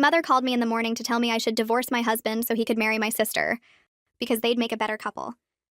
mother called me in the morning to tell me I should divorce my husband so he could marry my sister, because they'd make a better couple.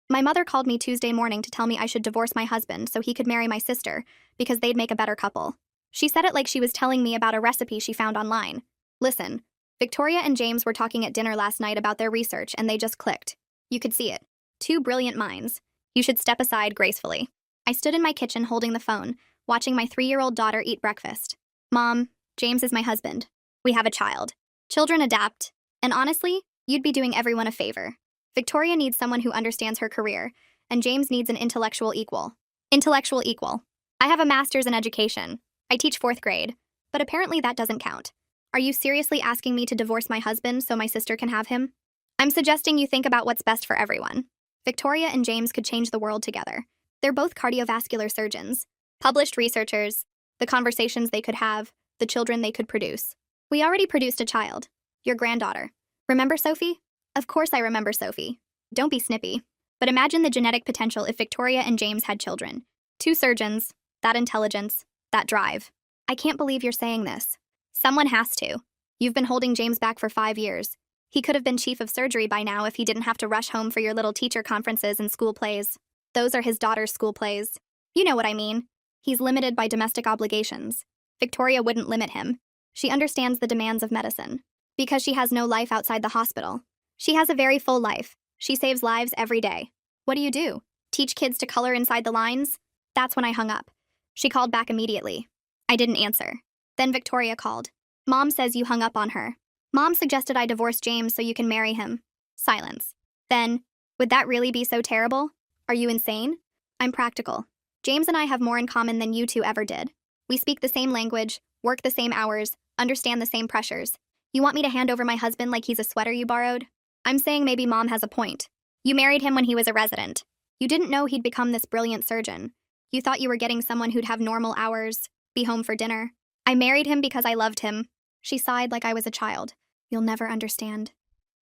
My mother called me Tuesday morning to tell me I should divorce my husband so he could marry my sister, because they'd make a better couple. She said it like she was telling me about a recipe she found online. Listen, Victoria and James were talking at dinner last night about their research and they just clicked. You could see it. Two brilliant minds. You should step aside gracefully. I stood in my kitchen holding the phone, watching my 3-year-old daughter eat breakfast. Mom, James is my husband. We have a child. Children adapt. And honestly, you'd be doing everyone a favor. Victoria needs someone who understands her career, and James needs an intellectual equal. Intellectual equal. I have a master's in education. I teach 4th grade, but apparently that doesn't count. Are you seriously asking me to divorce my husband so my sister can have him? I'm suggesting you think about what's best for everyone. Victoria and James could change the world together. They're both cardiovascular surgeons, published researchers, the conversations they could have, the children they could produce. We already produced a child, your granddaughter. Remember Sophie? Of course I remember Sophie. Don't be snippy. But imagine the genetic potential if Victoria and James had children. 2 surgeons, that intelligence, that drive. I can't believe you're saying this. Someone has to. You've been holding James back for 5 years. He could have been chief of surgery by now if he didn't have to rush home for your little teacher conferences and school plays. Those are his daughter's school plays. You know what I mean. He's limited by domestic obligations. Victoria wouldn't limit him. She understands the demands of medicine. Because she has no life outside the hospital. She has a very full life. She saves lives every day. What do? Teach kids to color inside the lines? That's when I hung up. She called back immediately. I didn't answer. Then Victoria called. Mom says you hung up on her. Mom suggested I divorce James so you can marry him. Silence. Then, would that really be so terrible? Are you insane? I'm practical. James and I have more in common than you two ever did. We speak the same language, work the same hours, understand the same pressures. You want me to hand over my husband like he's a sweater you borrowed? I'm saying maybe Mom has a point. You married him when he was a resident. You didn't know he'd become this brilliant surgeon. You thought you were getting someone who'd have normal hours, be home for dinner. I married him because I loved him. She sighed like I was a child. You'll never understand.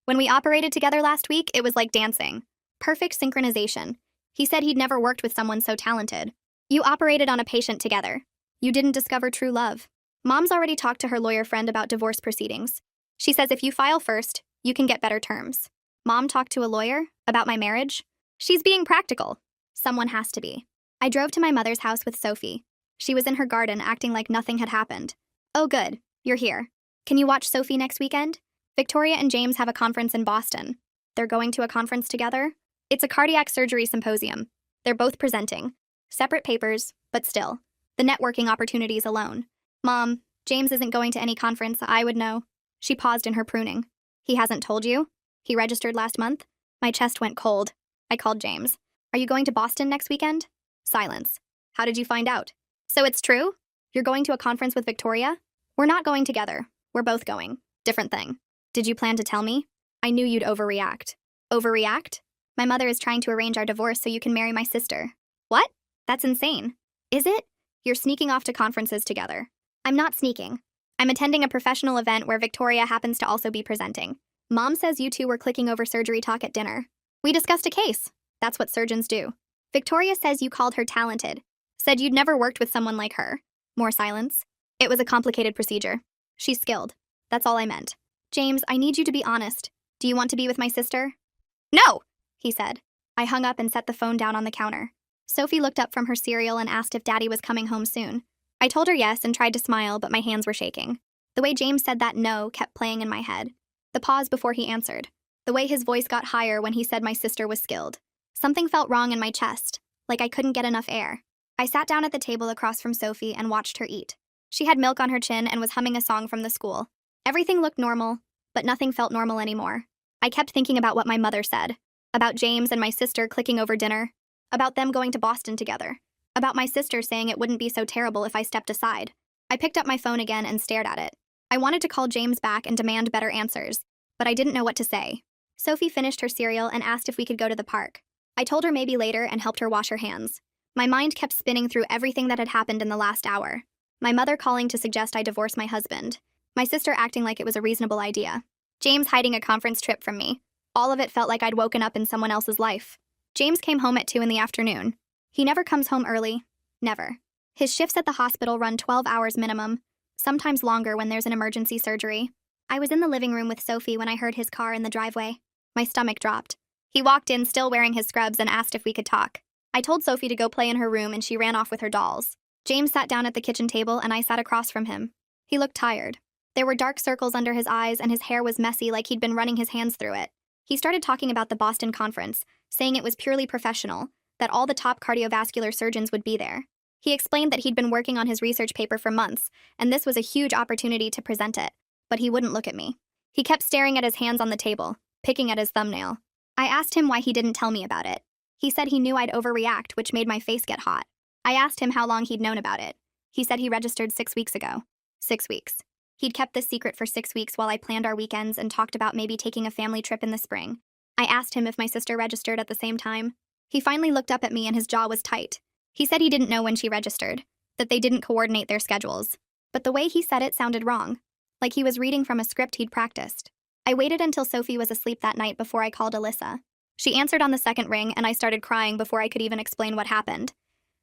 When we operated together last week, it was like dancing. Perfect synchronization. He said he'd never worked with someone so talented. You operated on a patient together. You didn't discover true love. Mom's already talked to her lawyer friend about divorce proceedings. She says if you file first, you can get better terms. Mom talked to a lawyer about my marriage? She's being practical. Someone has to be. I drove to my mother's house with Sophie. She was in her garden acting like nothing had happened. Oh good, you're here. Can you watch Sophie next weekend? Victoria and James have a conference in Boston. They're going to a conference together? It's a cardiac surgery symposium. They're both presenting. Separate papers, but still. The networking opportunities alone. Mom, James isn't going to any conference I would know. She paused in her pruning. He hasn't told you? He registered last month? My chest went cold. I called James. Are you going to Boston next weekend? Silence. How did you find out? So it's true? You're going to a conference with Victoria? We're not going together. We're both going. Different thing. Did you plan to tell me? I knew you'd overreact. Overreact? My mother is trying to arrange our divorce so you can marry my sister. What? That's insane. Is it? You're sneaking off to conferences together. I'm not sneaking. I'm attending a professional event where Victoria happens to also be presenting. Mom says you two were clicking over surgery talk at dinner. We discussed a case. That's what surgeons do. Victoria says you called her talented. Said you'd never worked with someone like her. More silence. It was a complicated procedure. She's skilled. That's all I meant. James, I need you to be honest. Do you want to be with my sister? No, he said. I hung up and set the phone down on the counter. Sophie looked up from her cereal and asked if Daddy was coming home soon. I told her yes and tried to smile, but my hands were shaking. The way James said that no kept playing in my head. The pause before he answered. The way his voice got higher when he said my sister was skilled. Something felt wrong in my chest, like I couldn't get enough air. I sat down at the table across from Sophie and watched her eat. She had milk on her chin and was humming a song from the school. Everything looked normal, but nothing felt normal anymore. I kept thinking about what my mother said. About James and my sister clicking over dinner. About them going to Boston together. About my sister saying it wouldn't be so terrible if I stepped aside. I picked up my phone again and stared at it. I wanted to call James back and demand better answers, but I didn't know what to say. Sophie finished her cereal and asked if we could go to the park. I told her maybe later and helped her wash her hands. My mind kept spinning through everything that had happened in the last hour. My mother calling to suggest I divorce my husband. My sister acting like it was a reasonable idea. James hiding a conference trip from me. All of it felt like I'd woken up in someone else's life. James came home at 2 in the afternoon. He never comes home early. Never. His shifts at the hospital run 12 hours minimum, sometimes longer when there's an emergency surgery. I was in the living room with Sophie when I heard his car in the driveway. My stomach dropped. He walked in still wearing his scrubs and asked if we could talk. I told Sophie to go play in her room and she ran off with her dolls. James sat down at the kitchen table and I sat across from him. He looked tired. There were dark circles under his eyes and his hair was messy like he'd been running his hands through it. He started talking about the Boston conference, saying it was purely professional, that all the top cardiovascular surgeons would be there. He explained that he'd been working on his research paper for months, and this was a huge opportunity to present it, but he wouldn't look at me. He kept staring at his hands on the table, picking at his thumbnail. I asked him why he didn't tell me about it. He said he knew I'd overreact, which made my face get hot. I asked him how long he'd known about it. He said he registered 6 weeks ago. 6 weeks. He'd kept this secret for 6 weeks while I planned our weekends and talked about maybe taking a family trip in the spring. I asked him if my sister registered at the same time. He finally looked up at me and his jaw was tight. He said he didn't know when she registered, that they didn't coordinate their schedules. But the way he said it sounded wrong, like he was reading from a script he'd practiced. I waited until Sophie was asleep that night before I called Alyssa. She answered on the second ring and I started crying before I could even explain what happened.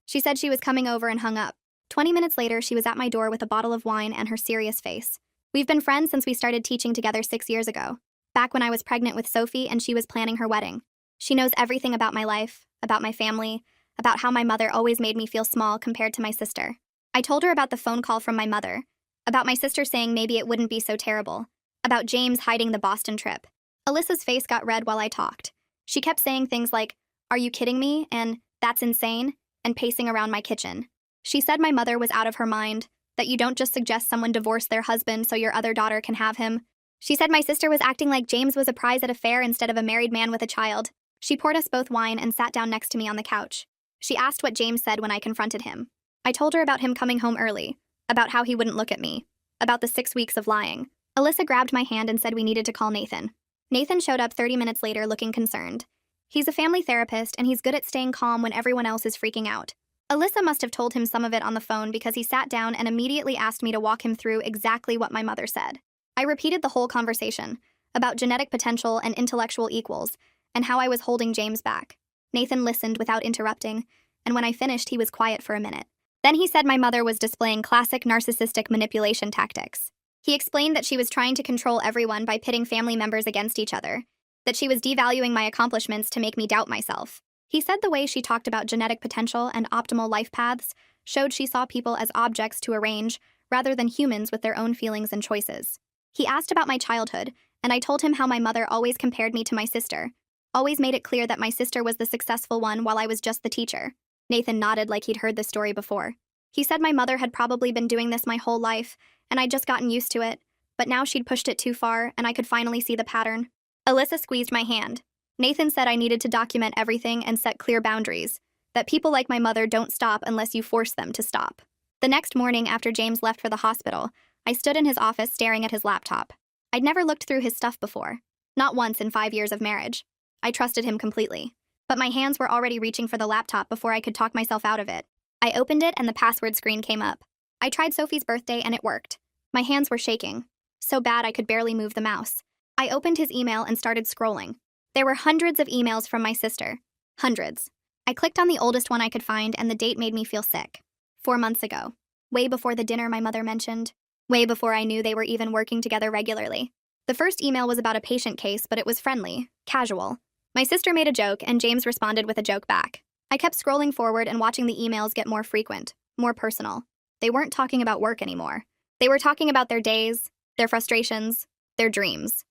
She said she was coming over and hung up. 20 minutes later, she was at my door with a bottle of wine and her serious face. We've been friends since we started teaching together 6 years ago, back when I was pregnant with Sophie and she was planning her wedding. She knows everything about my life, about my family, about how my mother always made me feel small compared to my sister. I told her about the phone call from my mother, about my sister saying maybe it wouldn't be so terrible, about James hiding the Boston trip. Alyssa's face got red while I talked. She kept saying things like, "Are you kidding me?" and "That's insane," and pacing around my kitchen. She said my mother was out of her mind, that you don't just suggest someone divorce their husband so your other daughter can have him. She said my sister was acting like James was a prize at a fair instead of a married man with a child. She poured us both wine and sat down next to me on the couch. She asked what James said when I confronted him. I told her about him coming home early, about how he wouldn't look at me, about the 6 weeks of lying. Alyssa grabbed my hand and said we needed to call Nathan. Nathan showed up 30 minutes later looking concerned. He's a family therapist and he's good at staying calm when everyone else is freaking out. Alyssa must have told him some of it on the phone because he sat down and immediately asked me to walk him through exactly what my mother said. I repeated the whole conversation, about genetic potential and intellectual equals, and how I was holding James back. Nathan listened without interrupting, and when I finished, he was quiet for a minute. Then he said my mother was displaying classic narcissistic manipulation tactics. He explained that she was trying to control everyone by pitting family members against each other, that she was devaluing my accomplishments to make me doubt myself. He said the way she talked about genetic potential and optimal life paths showed she saw people as objects to arrange rather than humans with their own feelings and choices. He asked about my childhood, and I told him how my mother always compared me to my sister, always made it clear that my sister was the successful one while I was just the teacher. Nathan nodded like he'd heard the story before. He said my mother had probably been doing this my whole life, and I'd just gotten used to it, but now she'd pushed it too far, and I could finally see the pattern. Alyssa squeezed my hand. Nathan said I needed to document everything and set clear boundaries, that people like my mother don't stop unless you force them to stop. The next morning after James left for the hospital, I stood in his office staring at his laptop. I'd never looked through his stuff before, not once in 5 years of marriage. I trusted him completely, but my hands were already reaching for the laptop before I could talk myself out of it. I opened it and the password screen came up. I tried Sophie's birthday and it worked. My hands were shaking, so bad I could barely move the mouse. I opened his email and started scrolling. There were hundreds of emails from my sister. Hundreds. I clicked on the oldest one I could find and the date made me feel sick. 4 months ago. Way before the dinner my mother mentioned. Way before I knew they were even working together regularly. The first email was about a patient case, but it was friendly, casual. My sister made a joke and James responded with a joke back. I kept scrolling forward and watching the emails get more frequent, more personal. They weren't talking about work anymore. They were talking about their days, their frustrations, their dreams.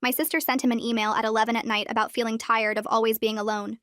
My sister sent him an email at 11 at night about feeling tired of always being alone.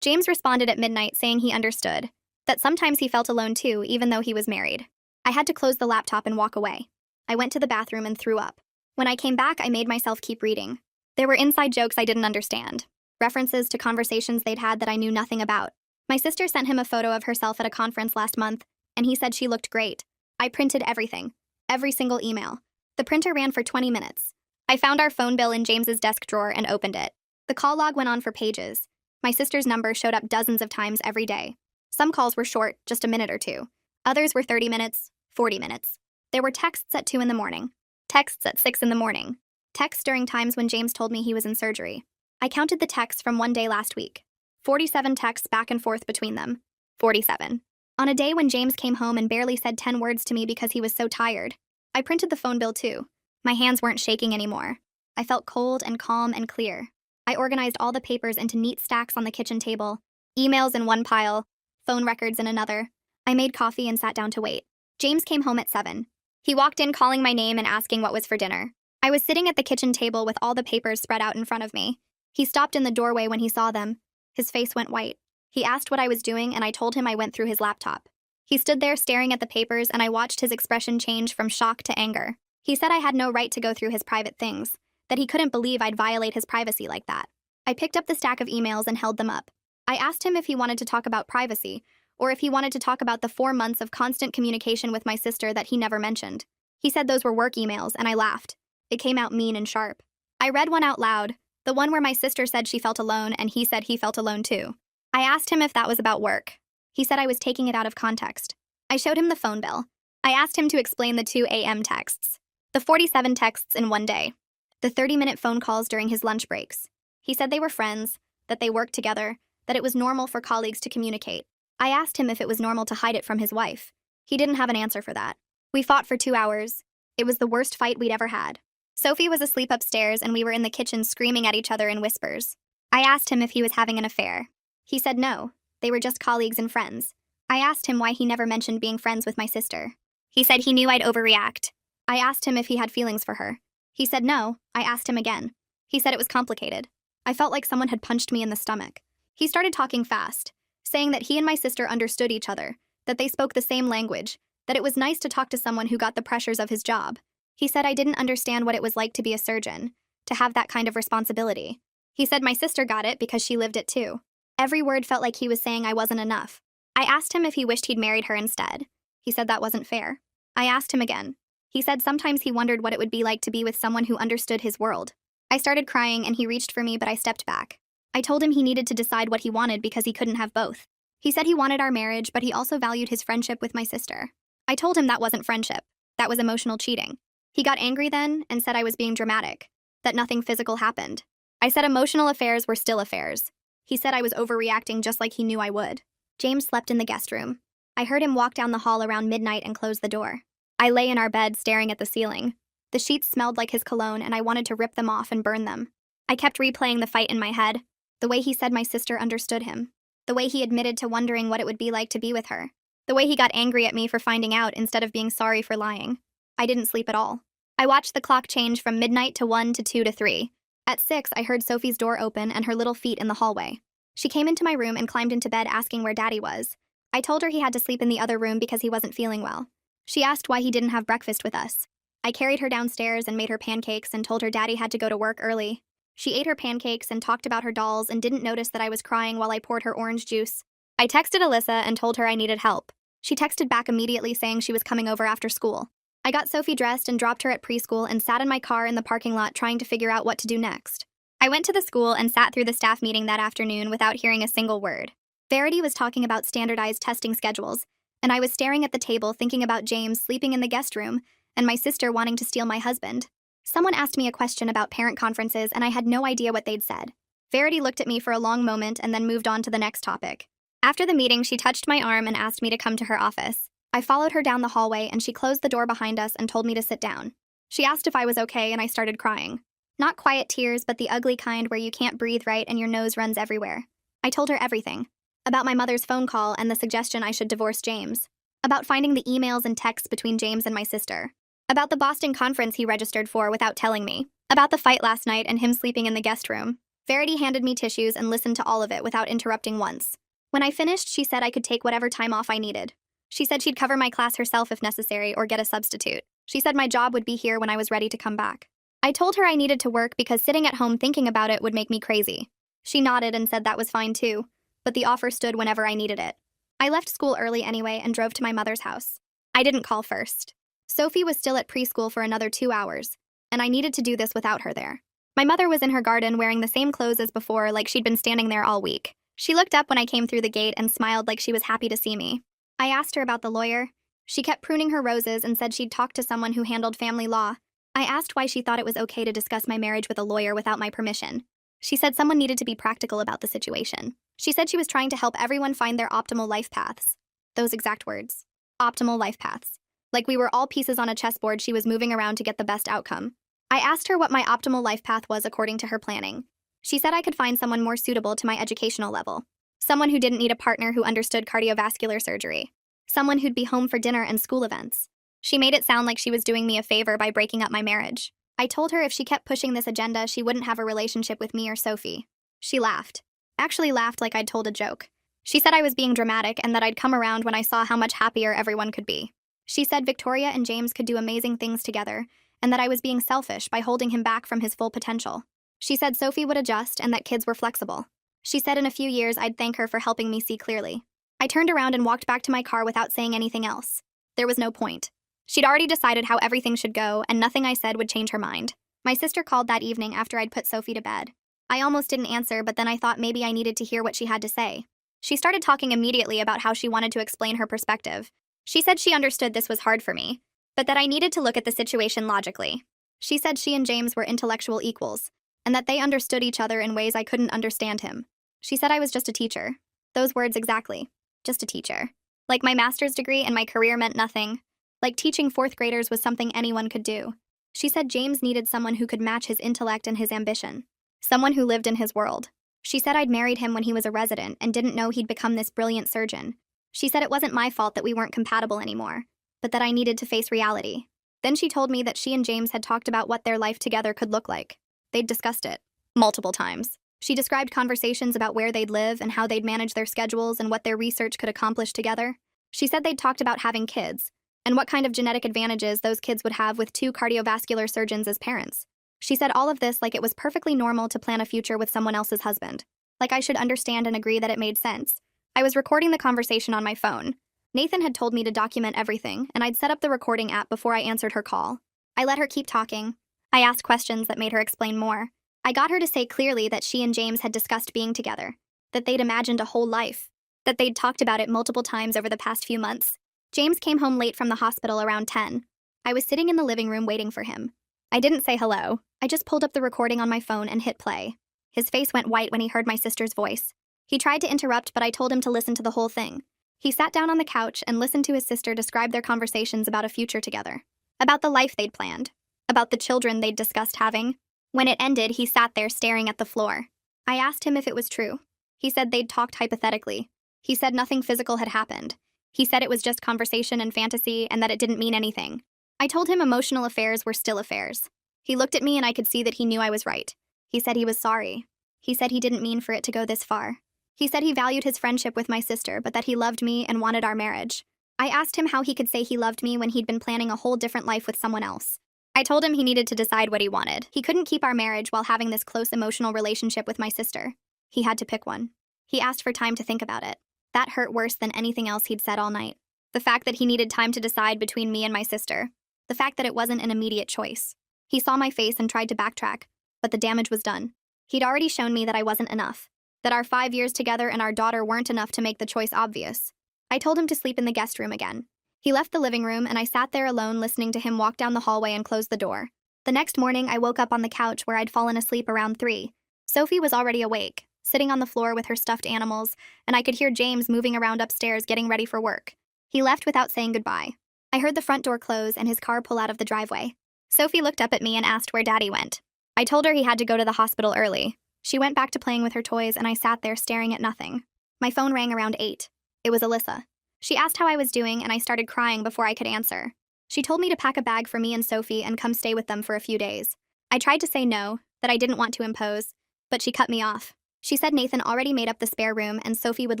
James responded at midnight saying he understood, that sometimes he felt alone too, even though he was married. I had to close the laptop and walk away. I went to the bathroom and threw up. When I came back, I made myself keep reading. There were inside jokes I didn't understand, references to conversations they'd had that I knew nothing about. My sister sent him a photo of herself at a conference last month, and he said she looked great. I printed everything, every single email. The printer ran for 20 minutes. I found our phone bill in James's desk drawer and opened it. The call log went on for pages. My sister's number showed up dozens of times every day. Some calls were short, just a minute or two. Others were 30 minutes, 40 minutes. There were texts at 2 in the morning. Texts at 6 in the morning. Texts during times when James told me he was in surgery. I counted the texts from one day last week. 47 texts back and forth between them. 47. On a day when James came home and barely said 10 words to me because he was so tired. I printed the phone bill too. My hands weren't shaking anymore. I felt cold and calm and clear. I organized all the papers into neat stacks on the kitchen table, emails in one pile, phone records in another. I made coffee and sat down to wait. James came home at 7. He walked in calling my name and asking what was for dinner. I was sitting at the kitchen table with all the papers spread out in front of me. He stopped in the doorway when he saw them. His face went white. He asked what I was doing, and I told him I went through his laptop. He stood there staring at the papers, and I watched his expression change from shock to anger. He said I had no right to go through his private things, that he couldn't believe I'd violate his privacy like that. I picked up the stack of emails and held them up. I asked him if he wanted to talk about privacy, or if he wanted to talk about the 4 months of constant communication with my sister that he never mentioned. He said those were work emails, and I laughed. It came out mean and sharp. I read one out loud, the one where my sister said she felt alone and he said he felt alone too. I asked him if that was about work. He said I was taking it out of context. I showed him the phone bill. I asked him to explain the 2 a.m. texts, the 47 texts in one day, the 30-minute phone calls during his lunch breaks. He said they were friends, that they worked together, that it was normal for colleagues to communicate. I asked him if it was normal to hide it from his wife. He didn't have an answer for that. We fought for 2 hours. It was the worst fight we'd ever had. Sophie was asleep upstairs and we were in the kitchen screaming at each other in whispers. I asked him if he was having an affair. He said no, they were just colleagues and friends. I asked him why he never mentioned being friends with my sister. He said he knew I'd overreact. I asked him if he had feelings for her. He said no. I asked him again. He said it was complicated. I felt like someone had punched me in the stomach. He started talking fast, saying that he and my sister understood each other, that they spoke the same language, that it was nice to talk to someone who got the pressures of his job. He said I didn't understand what it was like to be a surgeon, to have that kind of responsibility. He said my sister got it because she lived it too. Every word felt like he was saying I wasn't enough. I asked him if he wished he'd married her instead. He said that wasn't fair. I asked him again. He said sometimes he wondered what it would be like to be with someone who understood his world. I started crying and he reached for me, but I stepped back. I told him he needed to decide what he wanted because he couldn't have both. He said he wanted our marriage, but he also valued his friendship with my sister. I told him that wasn't friendship. That was emotional cheating. He got angry then and said I was being dramatic, that nothing physical happened. I said emotional affairs were still affairs. He said I was overreacting just like he knew I would. James slept in the guest room. I heard him walk down the hall around midnight and close the door. I lay in our bed staring at the ceiling. The sheets smelled like his cologne and I wanted to rip them off and burn them. I kept replaying the fight in my head, the way he said my sister understood him, the way he admitted to wondering what it would be like to be with her, the way he got angry at me for finding out instead of being sorry for lying. I didn't sleep at all. I watched the clock change from midnight to 1 to 2 to 3. At 6, I heard Sophie's door open and her little feet in the hallway. She came into my room and climbed into bed asking where Daddy was. I told her he had to sleep in the other room because he wasn't feeling well. She asked why he didn't have breakfast with us. I carried her downstairs and made her pancakes and told her Daddy had to go to work early. She ate her pancakes and talked about her dolls and didn't notice that I was crying while I poured her orange juice. I texted Alyssa and told her I needed help. She texted back immediately saying she was coming over after school. I got Sophie dressed and dropped her at preschool and sat in my car in the parking lot trying to figure out what to do next. I went to the school and sat through the staff meeting that afternoon without hearing a single word. Verity was talking about standardized testing schedules, and I was staring at the table thinking about James sleeping in the guest room and my sister wanting to steal my husband. Someone asked me a question about parent conferences and I had no idea what they'd said. Verity looked at me for a long moment and then moved on to the next topic. After the meeting, she touched my arm and asked me to come to her office. I followed her down the hallway and she closed the door behind us and told me to sit down. She asked if I was okay and I started crying. Not quiet tears, but the ugly kind where you can't breathe right and your nose runs everywhere. I told her everything. About my mother's phone call and the suggestion I should divorce James. About finding the emails and texts between James and my sister. About the Boston conference he registered for without telling me. About the fight last night and him sleeping in the guest room. Verity handed me tissues and listened to all of it without interrupting once. When I finished, she said I could take whatever time off I needed. She said she'd cover my class herself if necessary or get a substitute. She said my job would be here when I was ready to come back. I told her I needed to work because sitting at home thinking about it would make me crazy. She nodded and said that was fine too, but the offer stood whenever I needed it. I left school early anyway and drove to my mother's house. I didn't call first. Sophie was still at preschool for another 2 hours, and I needed to do this without her there. My mother was in her garden wearing the same clothes as before, like she'd been standing there all week. She looked up when I came through the gate and smiled like she was happy to see me. I asked her about the lawyer. She kept pruning her roses and said she'd talked to someone who handled family law. I asked why she thought it was okay to discuss my marriage with a lawyer without my permission. She said someone needed to be practical about the situation. She said she was trying to help everyone find their optimal life paths. Those exact words. Optimal life paths. Like we were all pieces on a chessboard she was moving around to get the best outcome. I asked her what my optimal life path was according to her planning. She said I could find someone more suitable to my educational level. Someone who didn't need a partner who understood cardiovascular surgery. Someone who'd be home for dinner and school events. She made it sound like she was doing me a favor by breaking up my marriage. I told her if she kept pushing this agenda, she wouldn't have a relationship with me or Sophie. She laughed. Actually laughed like I'd told a joke. She said I was being dramatic and that I'd come around when I saw how much happier everyone could be. She said Victoria and James could do amazing things together, and that I was being selfish by holding him back from his full potential. She said Sophie would adjust and that kids were flexible. She said in a few years I'd thank her for helping me see clearly. I turned around and walked back to my car without saying anything else. There was no point. She'd already decided how everything should go, and nothing I said would change her mind. My sister called that evening after I'd put Sophie to bed. I almost didn't answer, but then I thought maybe I needed to hear what she had to say. She started talking immediately about how she wanted to explain her perspective. She said she understood this was hard for me, but that I needed to look at the situation logically. She said she and James were intellectual equals, and that they understood each other in ways I couldn't understand him. She said I was just a teacher. Those words exactly. Just a teacher. Like my master's degree and my career meant nothing. Like teaching fourth graders was something anyone could do. She said James needed someone who could match his intellect and his ambition. Someone who lived in his world. She said I'd married him when he was a resident and didn't know he'd become this brilliant surgeon. She said it wasn't my fault that we weren't compatible anymore, but that I needed to face reality. Then she told me that she and James had talked about what their life together could look like. They'd discussed it. Multiple times. She described conversations about where they'd live and how they'd manage their schedules and what their research could accomplish together. She said they'd talked about having kids, and what kind of genetic advantages those kids would have with 2 cardiovascular surgeons as parents. She said all of this like it was perfectly normal to plan a future with someone else's husband. Like I should understand and agree that it made sense. I was recording the conversation on my phone. Nathan had told me to document everything, and I'd set up the recording app before I answered her call. I let her keep talking. I asked questions that made her explain more. I got her to say clearly that she and James had discussed being together, that they'd imagined a whole life, that they'd talked about it multiple times over the past few months. James came home late from the hospital around 10. I was sitting in the living room waiting for him. I didn't say hello. I just pulled up the recording on my phone and hit play. His face went white when he heard my sister's voice. He tried to interrupt, but I told him to listen to the whole thing. He sat down on the couch and listened to his sister describe their conversations about a future together, about the life they'd planned, about the children they'd discussed having. When it ended, he sat there staring at the floor. I asked him if it was true. He said they'd talked hypothetically. He said nothing physical had happened. He said it was just conversation and fantasy and that it didn't mean anything. I told him emotional affairs were still affairs. He looked at me and I could see that he knew I was right. He said he was sorry. He said he didn't mean for it to go this far. He said he valued his friendship with my sister, but that he loved me and wanted our marriage. I asked him how he could say he loved me when he'd been planning a whole different life with someone else. I told him he needed to decide what he wanted. He couldn't keep our marriage while having this close emotional relationship with my sister. He had to pick one. He asked for time to think about it. That hurt worse than anything else he'd said all night. The fact that he needed time to decide between me and my sister. The fact that it wasn't an immediate choice. He saw my face and tried to backtrack, but the damage was done. He'd already shown me that I wasn't enough. That our 5 years together and our daughter weren't enough to make the choice obvious. I told him to sleep in the guest room again. He left the living room and I sat there alone listening to him walk down the hallway and close the door. The next morning, I woke up on the couch where I'd fallen asleep around 3. Sophie was already awake, sitting on the floor with her stuffed animals, and I could hear James moving around upstairs getting ready for work. He left without saying goodbye. I heard the front door close and his car pull out of the driveway. Sophie looked up at me and asked where Daddy went. I told her he had to go to the hospital early. She went back to playing with her toys and I sat there staring at nothing. My phone rang around 8. It was Alyssa. She asked how I was doing and I started crying before I could answer. She told me to pack a bag for me and Sophie and come stay with them for a few days. I tried to say no, that I didn't want to impose, but she cut me off. She said Nathan already made up the spare room and Sophie would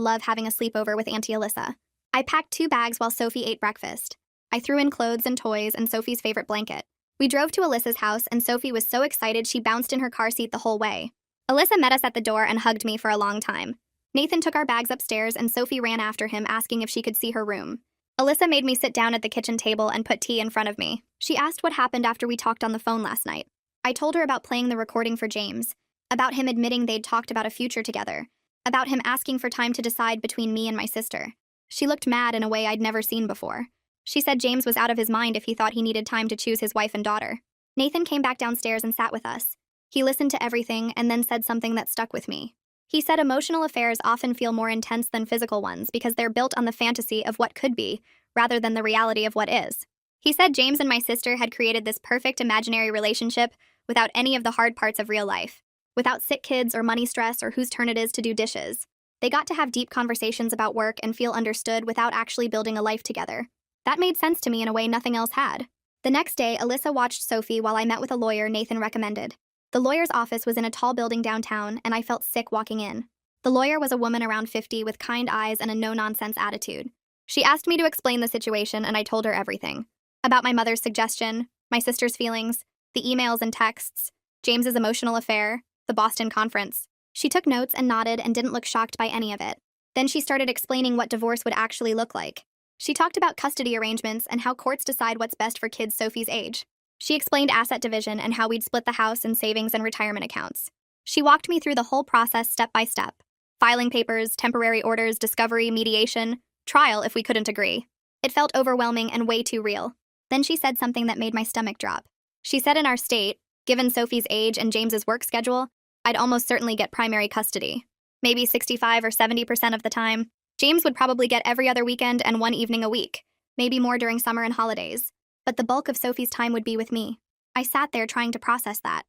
love having a sleepover with Auntie Alyssa. I packed 2 bags while Sophie ate breakfast. I threw in clothes and toys and Sophie's favorite blanket. We drove to Alyssa's house and Sophie was so excited she bounced in her car seat the whole way. Alyssa met us at the door and hugged me for a long time. Nathan took our bags upstairs and Sophie ran after him asking if she could see her room. Alyssa made me sit down at the kitchen table and put tea in front of me. She asked what happened after we talked on the phone last night. I told her about playing the recording for James, about him admitting they'd talked about a future together, about him asking for time to decide between me and my sister. She looked mad in a way I'd never seen before. She said James was out of his mind if he thought he needed time to choose his wife and daughter. Nathan came back downstairs and sat with us. He listened to everything and then said something that stuck with me. He said emotional affairs often feel more intense than physical ones because they're built on the fantasy of what could be rather than the reality of what is. He said James and my sister had created this perfect imaginary relationship without any of the hard parts of real life, without sick kids or money stress or whose turn it is to do dishes. They got to have deep conversations about work and feel understood without actually building a life together. That made sense to me in a way nothing else had. The next day, Alyssa watched Sophie while I met with a lawyer Nathan recommended. The lawyer's office was in a tall building downtown, and I felt sick walking in. The lawyer was a woman around 50 with kind eyes and a no-nonsense attitude. She asked me to explain the situation, and I told her everything. About my mother's suggestion, my sister's feelings, the emails and texts, James's emotional affair, the Boston conference. She took notes and nodded and didn't look shocked by any of it. Then she started explaining what divorce would actually look like. She talked about custody arrangements and how courts decide what's best for kids Sophie's age. She explained asset division and how we'd split the house and savings and retirement accounts. She walked me through the whole process step by step. Filing papers, temporary orders, discovery, mediation, trial if we couldn't agree. It felt overwhelming and way too real. Then she said something that made my stomach drop. She said in our state, given Sophie's age and James's work schedule, I'd almost certainly get primary custody. Maybe 65 or 70% of the time. James would probably get every other weekend and one evening a week, maybe more during summer and holidays. But the bulk of Sophie's time would be with me. I sat there trying to process that.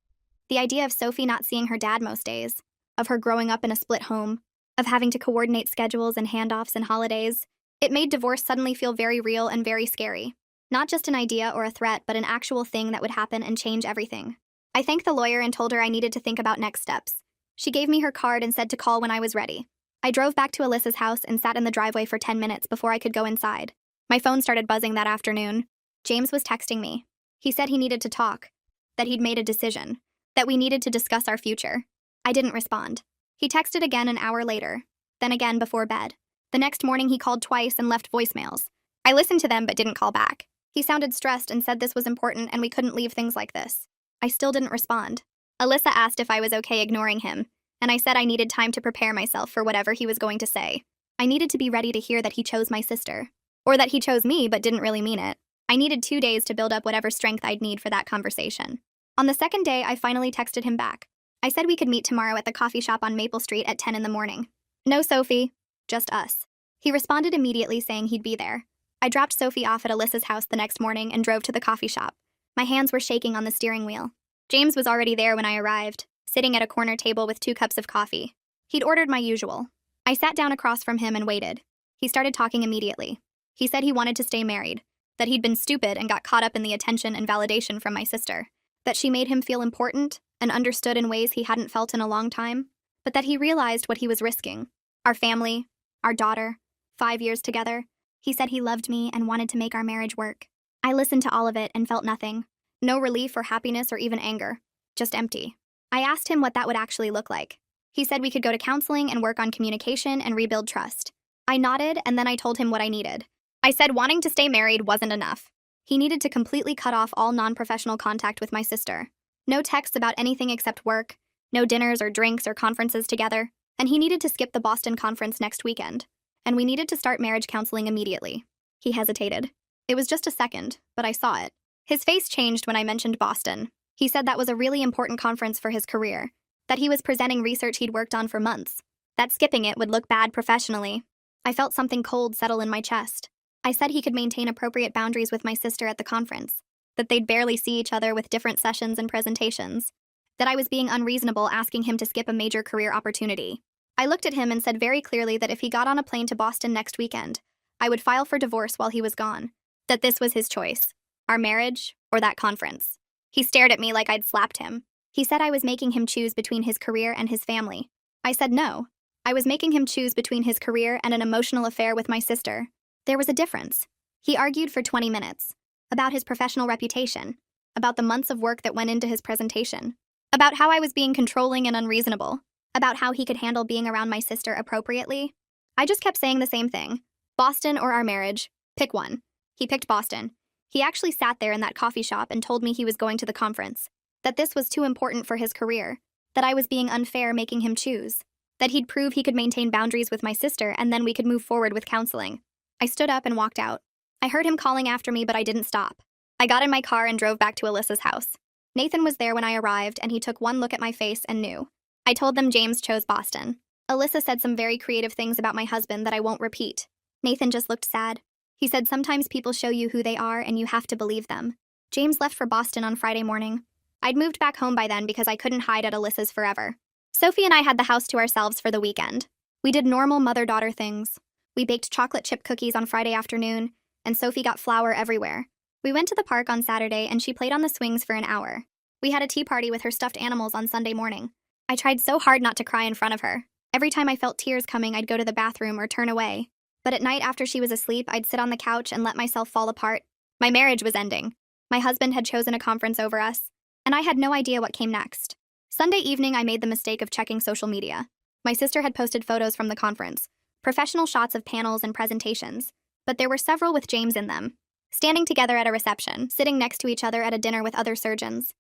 The idea of Sophie not seeing her dad most days, of her growing up in a split home, of having to coordinate schedules and handoffs and holidays, it made divorce suddenly feel very real and very scary. Not just an idea or a threat, but an actual thing that would happen and change everything. I thanked the lawyer and told her I needed to think about next steps. She gave me her card and said to call when I was ready. I drove back to Alyssa's house and sat in the driveway for 10 minutes before I could go inside. My phone started buzzing that afternoon. James was texting me. He said he needed to talk, that he'd made a decision, that we needed to discuss our future. I didn't respond. He texted again an hour later, then again before bed. The next morning he called twice and left voicemails. I listened to them but didn't call back. He sounded stressed and said this was important and we couldn't leave things like this. I still didn't respond. Alyssa asked if I was okay ignoring him, and I said I needed time to prepare myself for whatever he was going to say. I needed to be ready to hear that he chose my sister. Or that he chose me but didn't really mean it. I needed 2 days to build up whatever strength I'd need for that conversation. On the second day, I finally texted him back. I said we could meet tomorrow at the coffee shop on Maple Street at 10 in the morning. No, Sophie. Just us. He responded immediately saying he'd be there. I dropped Sophie off at Alyssa's house the next morning and drove to the coffee shop. My hands were shaking on the steering wheel. James was already there when I arrived, sitting at a corner table with 2 cups of coffee. He'd ordered my usual. I sat down across from him and waited. He started talking immediately. He said he wanted to stay married, that he'd been stupid and got caught up in the attention and validation from my sister, that she made him feel important and understood in ways he hadn't felt in a long time, but that he realized what he was risking. Our family, our daughter, 5 years together. He said he loved me and wanted to make our marriage work. I listened to all of it and felt nothing. No relief or happiness or even anger. Just empty. I asked him what that would actually look like. He said we could go to counseling and work on communication and rebuild trust. I nodded and then I told him what I needed. I said wanting to stay married wasn't enough. He needed to completely cut off all non-professional contact with my sister. No texts about anything except work, no dinners or drinks or conferences together, and he needed to skip the Boston conference next weekend. And we needed to start marriage counseling immediately. He hesitated. It was just a second, but I saw it. His face changed when I mentioned Boston. He said that was a really important conference for his career, that he was presenting research he'd worked on for months, that skipping it would look bad professionally. I felt something cold settle in my chest. I said he could maintain appropriate boundaries with my sister at the conference, that they'd barely see each other with different sessions and presentations, that I was being unreasonable asking him to skip a major career opportunity. I looked at him and said very clearly that if he got on a plane to Boston next weekend, I would file for divorce while he was gone, that this was his choice, our marriage or that conference. He stared at me like I'd slapped him. He said I was making him choose between his career and his family. I said no. I was making him choose between his career and an emotional affair with my sister. There was a difference. He argued for 20 minutes. About his professional reputation. About the months of work that went into his presentation. About how I was being controlling and unreasonable. About how he could handle being around my sister appropriately. I just kept saying the same thing. Boston or our marriage. Pick one. He picked Boston. He actually sat there in that coffee shop and told me he was going to the conference. That this was too important for his career. That I was being unfair making him choose. That he'd prove he could maintain boundaries with my sister and then we could move forward with counseling. I stood up and walked out. I heard him calling after me, but I didn't stop. I got in my car and drove back to Alyssa's house. Nathan was there when I arrived and he took one look at my face and knew. I told them James chose Boston. Alyssa said some very creative things about my husband that I won't repeat. Nathan just looked sad. He said sometimes people show you who they are and you have to believe them. James left for Boston on Friday morning. I'd moved back home by then because I couldn't hide at Alyssa's forever. Sophie and I had the house to ourselves for the weekend. We did normal mother-daughter things. We baked chocolate chip cookies on Friday afternoon, and Sophie got flour everywhere. We went to the park on Saturday and she played on the swings for an hour. We had a tea party with her stuffed animals on Sunday morning. I tried so hard not to cry in front of her. Every time I felt tears coming, I'd go to the bathroom or turn away. But at night after she was asleep, I'd sit on the couch and let myself fall apart. My marriage was ending. My husband had chosen a conference over us, and I had no idea what came next. Sunday evening, I made the mistake of checking social media. My sister had posted photos from the conference, professional shots of panels and presentations, but there were several with James in them, standing together at a reception, sitting next to each other at a dinner with other surgeons,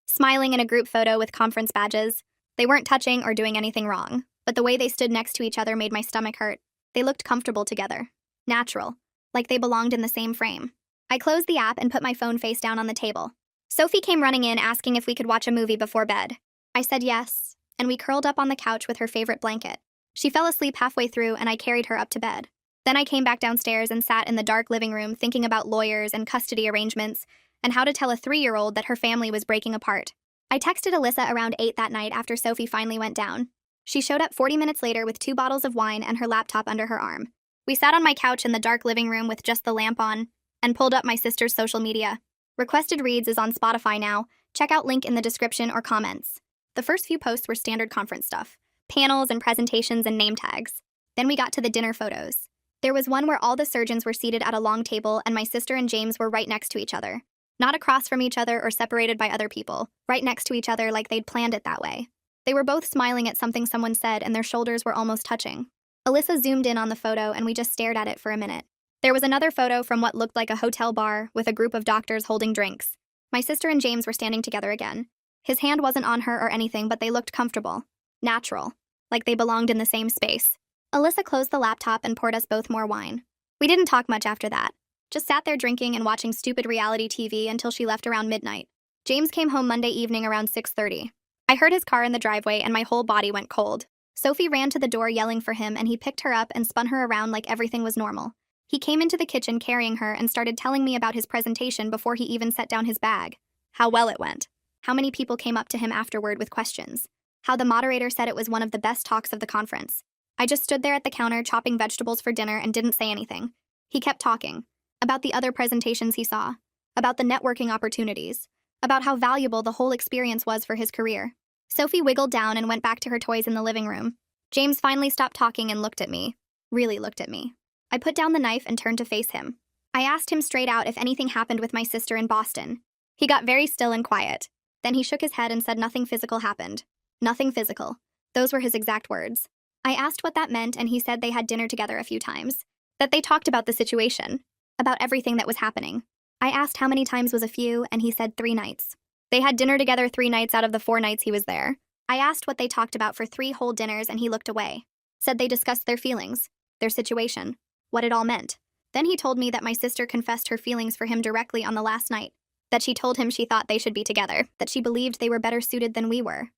smiling in a group photo with conference badges. They weren't touching or doing anything wrong, but the way they stood next to each other made my stomach hurt. They looked comfortable together, natural, like they belonged in the same frame. I closed the app and put my phone face down on the table. Sophie came running in asking if we could watch a movie before bed. I said yes, and we curled up on the couch with her favorite blanket. She fell asleep halfway through and I carried her up to bed. Then I came back downstairs and sat in the dark living room thinking about lawyers and custody arrangements and how to tell a 3-year-old that her family was breaking apart. I texted Alyssa around 8 that night after Sophie finally went down. She showed up 40 minutes later with 2 bottles of wine and her laptop under her arm. We sat on my couch in the dark living room with just the lamp on and pulled up my sister's social media. Requested Reads is on Spotify now. Check out link in the description or comments. The first few posts were standard conference stuff, panels and presentations and name tags. Then we got to the dinner photos. There was one where all the surgeons were seated at a long table and my sister and James were right next to each other. Not across from each other or separated by other people, right next to each other like they'd planned it that way. They were both smiling at something someone said and their shoulders were almost touching. Alyssa zoomed in on the photo and we just stared at it for a minute. There was another photo from what looked like a hotel bar with a group of doctors holding drinks. My sister and James were standing together again. His hand wasn't on her or anything, but they looked comfortable, natural, like they belonged in the same space. Alyssa closed the laptop and poured us both more wine. We didn't talk much after that. Just sat there drinking and watching stupid reality TV until she left around midnight. James came home Monday evening around 6:30. I heard his car in the driveway and my whole body went cold. Sophie ran to the door yelling for him and he picked her up and spun her around like everything was normal. He came into the kitchen carrying her and started telling me about his presentation before he even set down his bag. How well it went. How many people came up to him afterward with questions. How the moderator said it was one of the best talks of the conference. I just stood there at the counter chopping vegetables for dinner and didn't say anything. He kept talking. About the other presentations he saw. About the networking opportunities. About how valuable the whole experience was for his career. Sophie wiggled down and went back to her toys in the living room. James finally stopped talking and looked at me. Really looked at me. I put down the knife and turned to face him. I asked him straight out if anything happened with my sister in Boston. He got very still and quiet. Then he shook his head and said nothing physical happened. Nothing physical. Those were his exact words. I asked what that meant and he said they had dinner together a few times. That they talked about the situation. About everything that was happening. I asked how many times was a few and he said 3 nights. They had dinner together 3 nights out of the 4 nights he was there. I asked what they talked about for 3 whole dinners and he looked away. Said they discussed their feelings. Their situation. What it all meant. Then he told me that my sister confessed her feelings for him directly on the last night. That she told him she thought they should be together. That she believed they were better suited than we were.